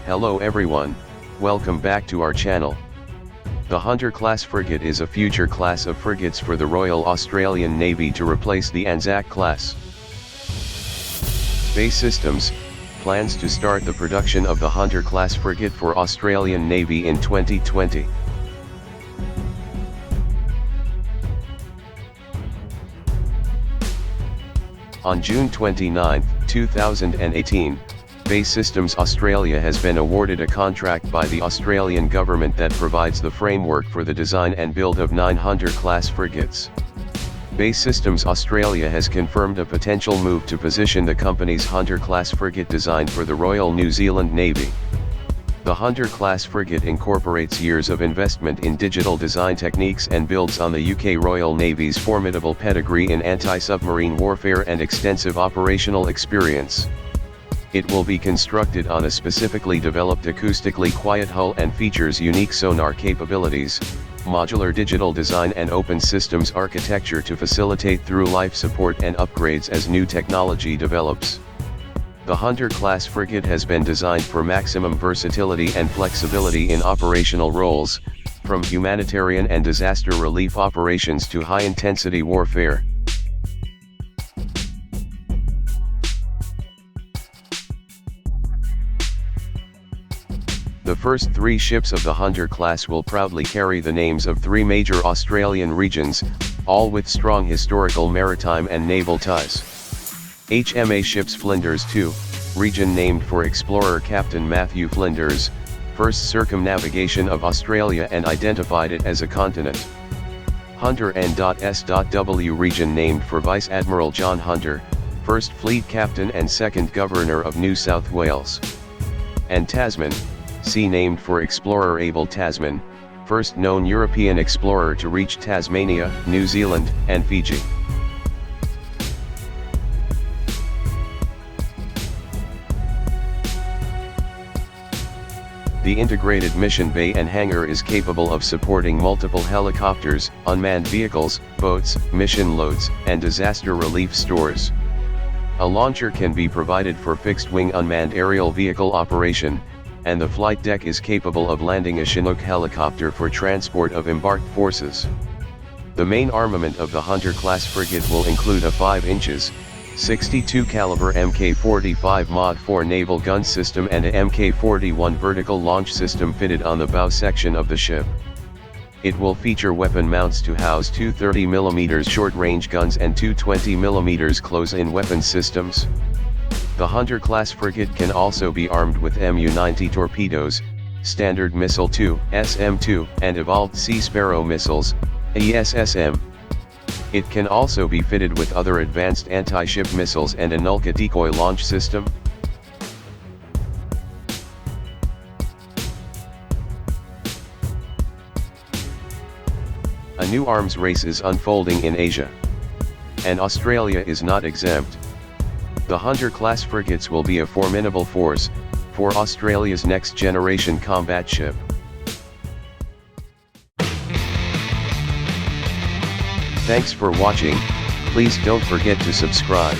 Hello everyone, welcome back to our channel. The Hunter-class frigate is a future class of frigates for the Royal Australian Navy to replace the Anzac class. BAE Systems plans to start the production of the Hunter-class frigate for Australian Navy in 2020. On June 29, 2018, BAE Systems Australia has been awarded a contract by the Australian government that provides the framework for the design and build of 9 Hunter-class frigates. BAE Systems Australia has confirmed a potential move to position the company's Hunter-class frigate design for the Royal New Zealand Navy. The Hunter-class frigate incorporates years of investment in digital design techniques and builds on the UK Royal Navy's formidable pedigree in anti-submarine warfare and extensive operational experience. It will be constructed on a specifically developed acoustically quiet hull and features unique sonar capabilities, modular digital design and open systems architecture to facilitate through-life support and upgrades as new technology develops. The Hunter-class frigate has been designed for maximum versatility and flexibility in operational roles, from humanitarian and disaster relief operations to high-intensity warfare. The first 3 ships of the Hunter-class will proudly carry the names of 3 major Australian regions, all with strong historical maritime and naval ties. HMA Ships Flinders 2, region named for explorer Captain Matthew Flinders, first circumnavigation of Australia and identified it as a continent. Hunter N.S.W, region named for Vice Admiral John Hunter, first fleet captain and second governor of New South Wales. And Tasman, sea named for explorer Abel Tasman, first known European explorer to reach Tasmania, New Zealand, and Fiji. The integrated mission bay and hangar is capable of supporting multiple helicopters, unmanned vehicles, boats, mission loads, and disaster relief stores. A launcher can be provided for fixed-wing unmanned aerial vehicle operation, and the flight deck is capable of landing a Chinook helicopter for transport of embarked forces. The main armament of the Hunter-class frigate will include a 5 inches, 62 caliber Mk45 Mod 4 naval gun system and a Mk41 vertical launch system fitted on the bow section of the ship. It will feature weapon mounts to house 2 30mm short-range guns and 2 20mm close-in weapon systems. The Hunter-class frigate can also be armed with Mu-90 torpedoes, Standard Missile 2, SM-2, and Evolved Sea Sparrow missiles, ESSM. It can also be fitted with other advanced anti-ship missiles and a Nulka decoy launch system. A new arms race is unfolding in Asia. And Australia is not exempt. The Hunter-class frigates will be a formidable force for Australia's next-generation combat ship. Thanks for watching. Please don't forget to subscribe.